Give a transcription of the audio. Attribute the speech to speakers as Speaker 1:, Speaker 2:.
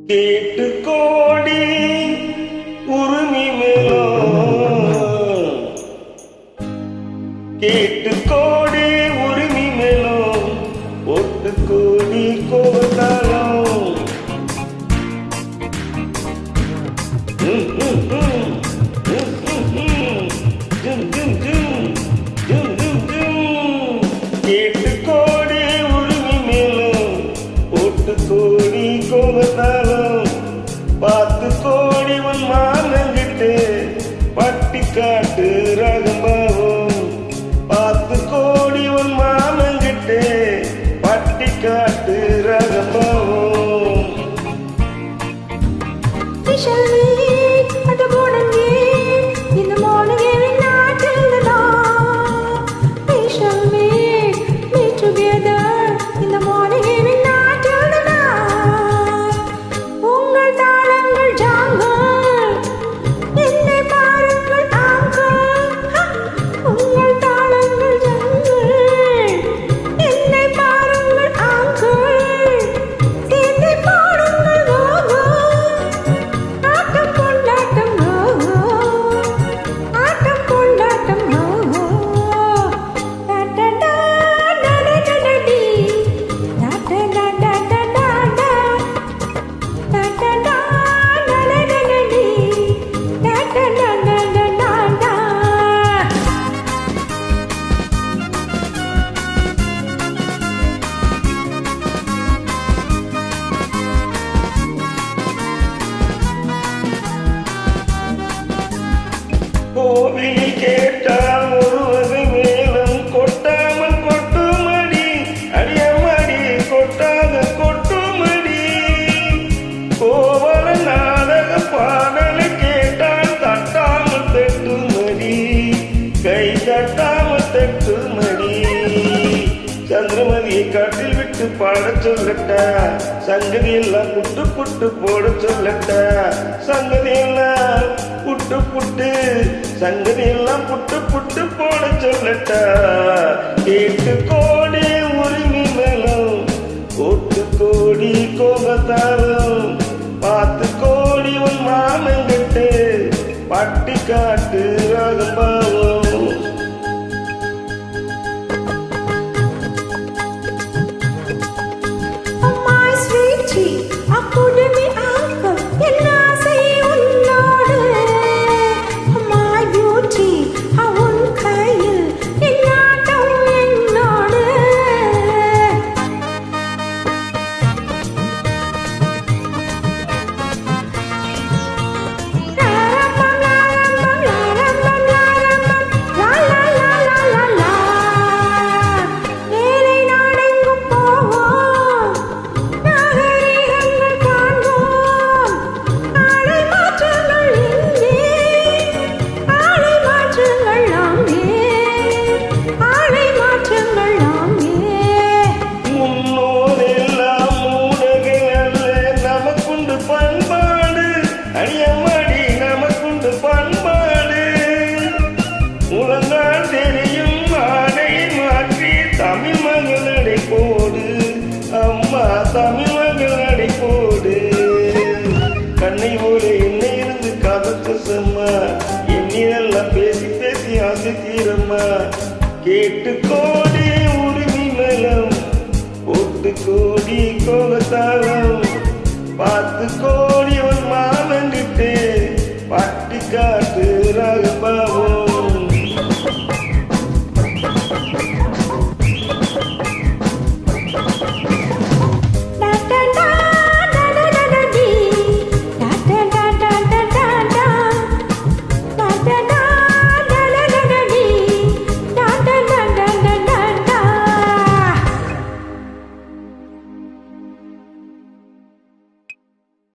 Speaker 1: கேட்டு கோடி உரிமை மேலும் கேட்டு கோடி உரிமை மேலும் ஒட்டு கோடி கோவத்தாலும் கேட்டு கோடி உரிமை மேலும் ஒட்டு கோடி கோவத்தாலும் பார்த்து கோடி உன் மானங்கிட்டு பட்டி காட்டு ரகம்பாவும் பார்த்து கோடி உன் மானங்கிட்டு பட்டி காட்டு ரகம்பாவும் கோவிலில் கேட்டால் ஒரு வகை மேலும் கொட்டாமல் கொட்டுமடி அடியமடி கொட்டாத கொட்டுமடி கோவல நாடக பாடலை கேட்டால் தட்டாமல் தட்டுமடி கை தட்டாமல் தட்டுமடி சந்திரமதியை காட்டில் விட்டு பாடச் சொல்லட்டா சங்கதி எல்லாம் புட்டு புட்டு போட சொல்லட்டா சங்கதி எல்லாம் புட்டு புட்டு சங்கதி எல்லாம் புட்டு புட்டு போட சொல்லட்டா கேட்டு கோடி உரிமை மேலும் ஒட்டு கோடி கோபத்தாரும் பார்த்து கோடி உன் மாமங்கிட்டு பட்டி காட்டு ரகம்பாவும் அடியம்மாடி நமக்குண்டு பண்பாடு உலகால் தெரியும் ஆடை மாற்றி தமிழ் மகளடை போடு அம்மா தமிழ் மகளடை போடு கண்ணை போல என்ன இருந்து காதத்து செம்மா என்னெல்லாம் பேசி பேசி ஆசை தீரம்மா கேட்டு கோடி உரிமை மேலும் ஒட்டு கோடி கோலத்தாலும் பார்த்து